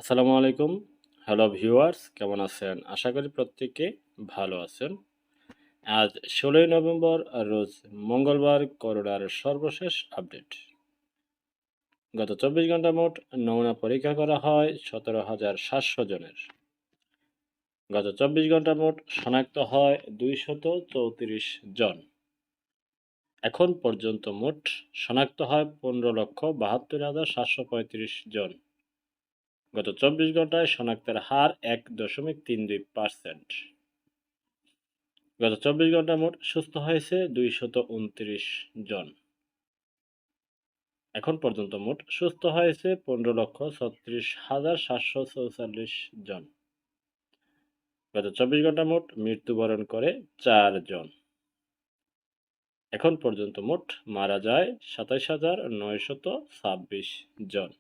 আসসালামু আলাইকুম। Hello viewers, কেমন আছেন? আশা করি প্রত্যেকে ভালো আছেন। আজ ১৬ই নভেম্বর রোজ মঙ্গলবার করোনার সর্বশেষ আপডেট। গত ২৪ ঘন্টা মোট নমুনা পরীক্ষা করা হয় ১৭,৭০০ জনের। গত ২৪ ঘন্টা মোট শনাক্ত হয় ২৩৪ জন। এখন পর্যন্ত মোট শনাক্ত হয় ১৫,৭২,৭৩৫ জন। গত ২৪ ঘন্টায় শনাক্তের হার ১.৩২%। গত ২৪ ঘন্টায় মোট সুস্থ হয়েছে ২২৯ জন। এখন পর্যন্ত মোট সুস্থ হয়েছে ১৫,৩৬,৭৪৪ জন। গত ২৪ ঘন্টা মোট মৃত্যুবরণ করে ৪ জন। এখন পর্যন্ত মোট মারা যায় ২৭,৯২৬ জন।